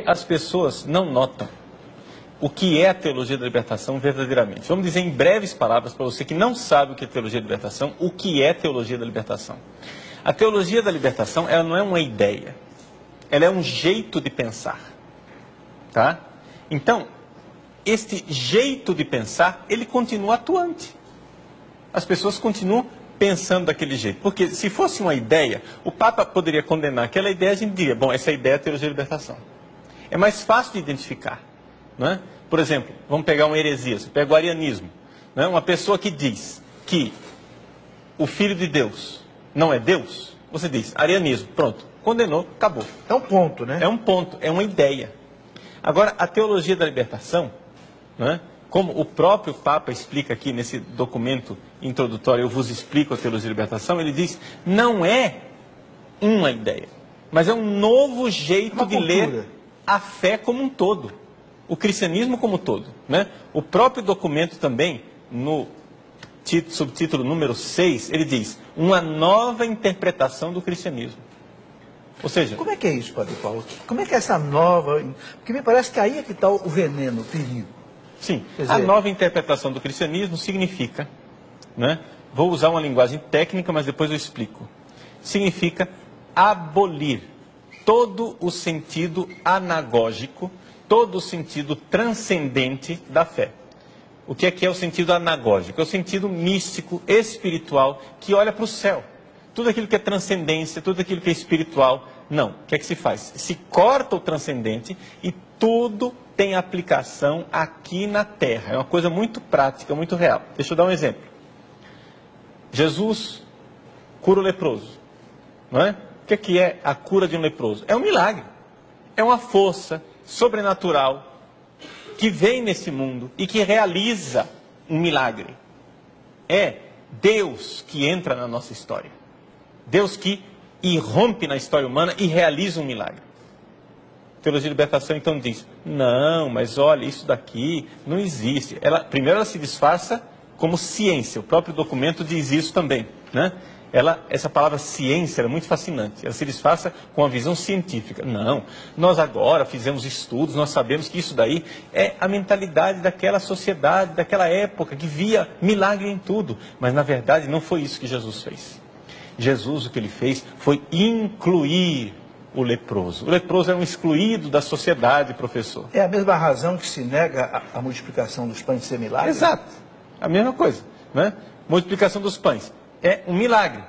As pessoas não notam o que é a teologia da libertação verdadeiramente. Vamos dizer em breves palavras para você que não sabe o que é teologia da libertação, o que é teologia da libertação. A teologia da libertação, ela não é uma ideia, ela é um jeito de pensar, tá? Então, este jeito de pensar, ele continua atuante. As pessoas continuam pensando daquele jeito, porque se fosse uma ideia, o Papa poderia condenar aquela ideia, a gente diria, bom, essa ideia é a teologia da libertação. É mais fácil de identificar, não é? Por exemplo, vamos pegar uma heresia, você pega o arianismo, não é? Uma pessoa que diz que o Filho de Deus não é Deus, você diz, arianismo, pronto, condenou, acabou. É um ponto, né? É um ponto, é uma ideia. Agora, a teologia da libertação, não é? Como o próprio Papa explica aqui nesse documento introdutório, eu vos explico a teologia da libertação, ele diz, não é uma ideia, mas é um novo jeito de ler a fé como um todo, o cristianismo como um todo, né? O próprio documento também, no subtítulo número 6, ele diz, uma nova interpretação do cristianismo. Ou seja... Como é que é isso, Padre Paulo? Como é que é essa nova... Porque me parece que aí é que está o veneno, o perigo. Sim, dizer... a nova interpretação do cristianismo significa, né? Vou usar uma linguagem técnica, mas depois eu explico. Significa abolir todo o sentido anagógico, todo o sentido transcendente da fé. O que é o sentido anagógico? É o sentido místico, espiritual, que olha para o céu. Tudo aquilo que é transcendência, tudo aquilo que é espiritual, não. O que é que se faz? Se corta o transcendente e tudo tem aplicação aqui na terra. É uma coisa muito prática, muito real. Deixa eu dar um exemplo. Jesus cura o leproso, não é? O que é a cura de um leproso? É um milagre. É uma força sobrenatural que vem nesse mundo e que realiza um milagre. É Deus que entra na nossa história. Deus que irrompe na história humana e realiza um milagre. A teologia de libertação então diz, não, mas olha, isso daqui não existe. Primeiro ela se disfarça como ciência, o próprio documento diz isso também, né? Essa palavra ciência é muito fascinante, ela se disfarça com a visão científica. Não, nós agora fizemos estudos, nós sabemos que isso daí é a mentalidade daquela sociedade, daquela época, que via milagre em tudo. Mas na verdade não foi isso que Jesus fez. Jesus o que ele fez foi incluir o leproso. O leproso é um excluído da sociedade, professor. É a mesma razão que se nega a multiplicação dos pães ser milagre? Exato, a mesma coisa, né? Multiplicação dos pães é um milagre.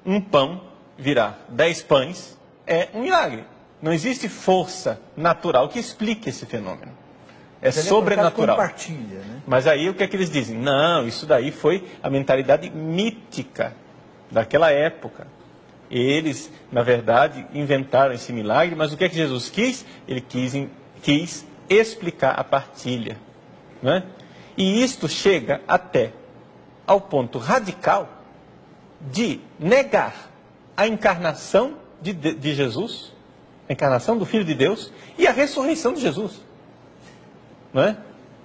Um pão virar 10 pães é um milagre. Não existe força natural que explique esse fenômeno. É sobrenatural. Compartilha, né? Mas aí o que é que eles dizem? Não, isso daí foi a mentalidade mítica daquela época. Eles, na verdade, inventaram esse milagre, mas o que é que Jesus quis? Ele quis explicar a partilha, não é? E isto chega até ao ponto radical de negar a encarnação de Jesus, a encarnação do Filho de Deus e a ressurreição de Jesus, não é?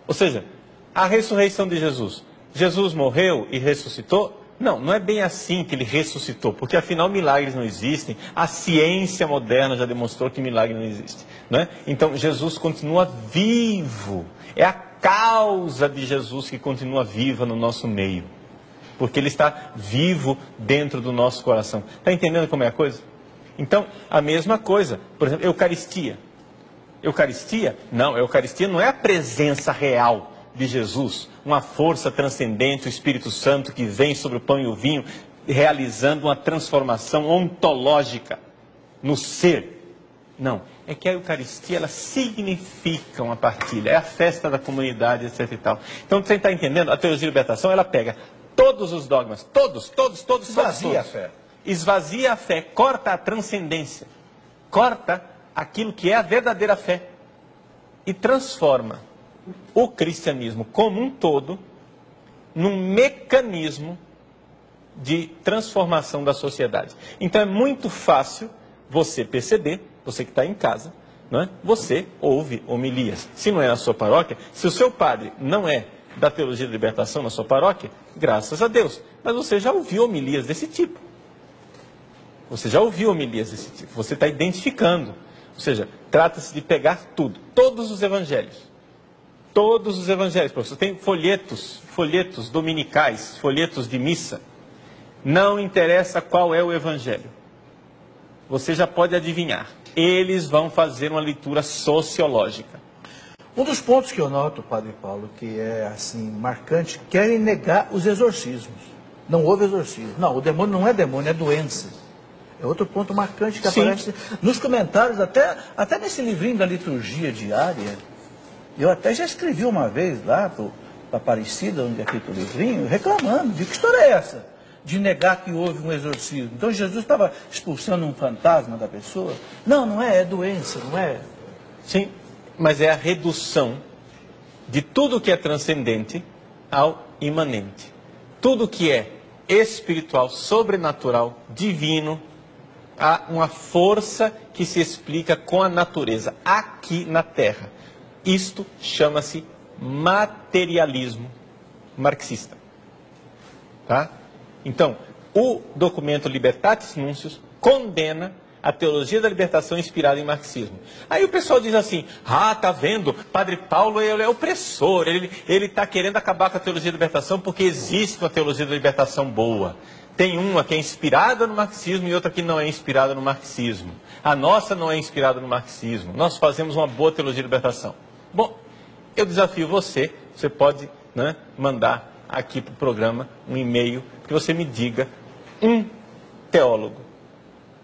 Ou seja, a ressurreição de Jesus. Jesus morreu e ressuscitou? Não, não é bem assim que ele ressuscitou, porque afinal milagres não existem, a ciência moderna já demonstrou que milagre não existe, não é? Então Jesus continua vivo, é a causa de Jesus que continua viva no nosso meio, porque ele está vivo dentro do nosso coração. Está entendendo como é a coisa? Então, a mesma coisa, por exemplo, Eucaristia. Eucaristia? Não, a Eucaristia não é a presença real de Jesus, uma força transcendente, o Espírito Santo que vem sobre o pão e o vinho, realizando uma transformação ontológica no ser. Não, é que a Eucaristia, ela significa uma partilha, é a festa da comunidade, etc e tal. Então, você está entendendo? A teologia de libertação, ela pega todos os dogmas, todos. Esvazia a fé. Esvazia a fé, corta a transcendência, corta aquilo que é a verdadeira fé e transforma o cristianismo como um todo num mecanismo de transformação da sociedade. Então é muito fácil você perceber, você que está em casa, não é? Você ouve homilias. Se não é na sua paróquia, se o seu padre não é da teologia de libertação na sua paróquia, graças a Deus. Mas você já ouviu homilias desse tipo. Você já ouviu homilias desse tipo. Você está identificando. Ou seja, trata-se de pegar tudo, todos os evangelhos. Todos os evangelhos, professor. Tem folhetos dominicais, folhetos de missa. Não interessa qual é o evangelho. Você já pode adivinhar. Eles vão fazer uma leitura sociológica. Um dos pontos que eu noto, Padre Paulo, que é assim marcante, querem negar os exorcismos. Não houve exorcismo. Não, o demônio não é demônio, é doença. É outro ponto marcante que aparece nos comentários, até nesse livrinho da liturgia diária. Eu até já escrevi uma vez lá para Aparecida, onde é feito o livrinho, reclamando de que história é essa? De negar que houve um exorcismo. Então Jesus estava expulsando um fantasma da pessoa? Não, não é, é doença, não é? Sim, mas é a redução de tudo que é transcendente ao imanente. Tudo que é espiritual, sobrenatural, divino, há uma força que se explica com a natureza, aqui na Terra. Isto chama-se materialismo marxista. Tá? Então, o documento Libertatis Nuncius condena a teologia da libertação inspirada em marxismo. Aí o pessoal diz assim, tá vendo, Padre Paulo ele é opressor, ele está querendo acabar com a teologia da libertação porque existe uma teologia da libertação boa. Tem uma que é inspirada no marxismo e outra que não é inspirada no marxismo. A nossa não é inspirada no marxismo. Nós fazemos uma boa teologia da libertação. Bom, eu desafio você pode, né, mandar aqui para o programa um e-mail, que você me diga um teólogo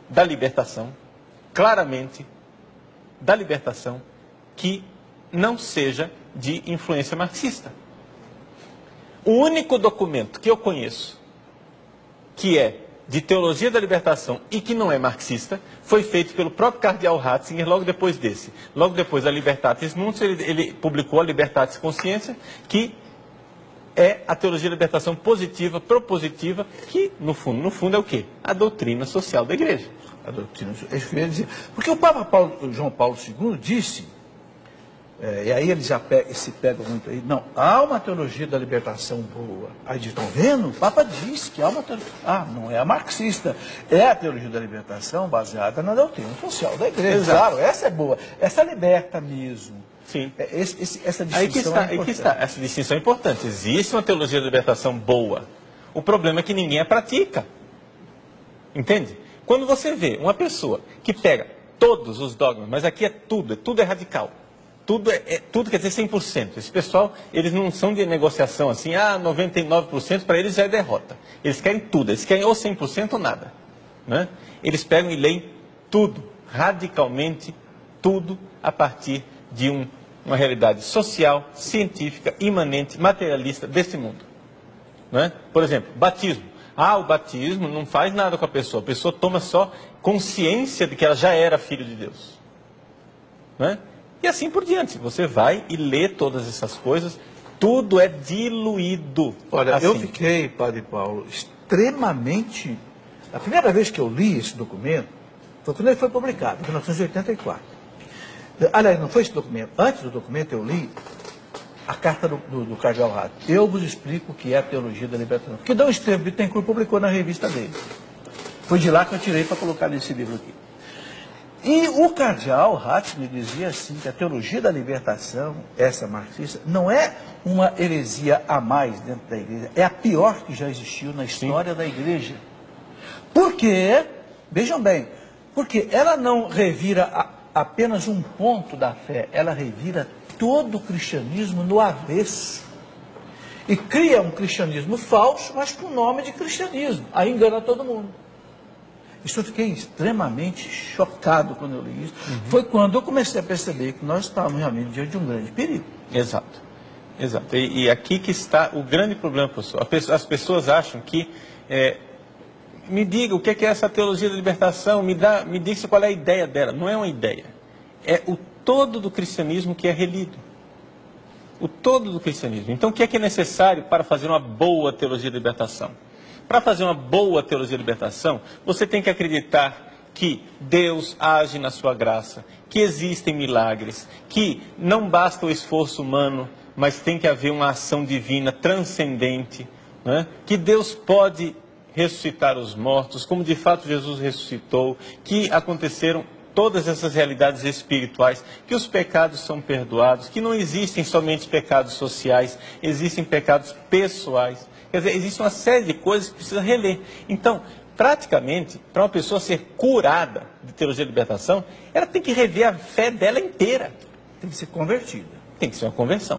da libertação, claramente da libertação, que não seja de influência marxista. O único documento que eu conheço que é de teologia da libertação e que não é marxista, foi feito pelo próprio cardeal Ratzinger logo depois desse. Logo depois da Libertatis Nuncius, ele publicou a Libertatis Consciência, que é a teologia da libertação positiva, propositiva, que no fundo é o quê? A doutrina social da igreja. A doutrina, porque o Papa João Paulo II disse, e aí eles se pegam muito aí, não, há uma teologia da libertação boa. Aí dizem, estão vendo? O Papa disse que há uma teologia. Não é a marxista, é a teologia da libertação baseada na doutrina social da igreja. Exato. Claro, essa é boa, essa liberta mesmo. Sim. Essa distinção aí que está, essa distinção é importante. Existe uma teologia da libertação boa. O problema é que ninguém a pratica. Entende? Quando você vê uma pessoa que pega todos os dogmas, mas aqui é tudo é radical. Tudo quer dizer 100%. Esse pessoal, eles não são de negociação assim, 99% para eles já é derrota. Eles querem tudo, eles querem ou 100% ou nada. Né? Eles pegam e leem tudo, radicalmente tudo, a partir de uma realidade social, científica, imanente, materialista desse mundo. Né? Por exemplo, batismo. O batismo não faz nada com a pessoa toma só consciência de que ela já era filho de Deus. Né? E assim por diante, você vai e lê todas essas coisas, tudo é diluído. Olha, assim. Eu fiquei, Padre Paulo, extremamente... A primeira vez que eu li esse documento, foi quando ele foi publicado, em 1984. Aliás, não foi esse documento. Antes do documento eu li a carta do cardeal Ratzinger. Eu vos explico o que é a teologia da libertação. Que Dom Estevam Bittencourt publicou na revista dele. Foi de lá que eu tirei para colocar nesse livro aqui. E o cardeal Ratzinger dizia assim, que a teologia da libertação, essa marxista, não é uma heresia a mais dentro da igreja, é a pior que já existiu na história da igreja. Por quê? Vejam bem, porque ela não revira apenas um ponto da fé, ela revira todo o cristianismo no avesso. E cria um cristianismo falso, mas com o nome de cristianismo. Aí engana todo mundo. Isso eu fiquei extremamente chocado quando eu li isso. Foi quando eu comecei a perceber que nós estávamos realmente diante de um grande perigo. Exato. E aqui que está o grande problema, professor. As pessoas acham que... me diga o que é essa teologia da libertação, me diga qual é a ideia dela. Não é uma ideia. É o todo do cristianismo que é relido. O todo do cristianismo. Então, o que é necessário para fazer uma boa teologia da libertação? Para fazer uma boa teologia da libertação, você tem que acreditar que Deus age na sua graça, que existem milagres, que não basta o esforço humano, mas tem que haver uma ação divina transcendente, né? Que Deus pode ressuscitar os mortos, como de fato Jesus ressuscitou, que aconteceram todas essas realidades espirituais, que os pecados são perdoados, que não existem somente pecados sociais, existem pecados pessoais. Quer dizer, existe uma série de coisas que precisa reler. Então, praticamente, para uma pessoa ser curada de teologia de libertação, ela tem que rever a fé dela inteira. Tem que ser convertida. Tem que ser uma conversão.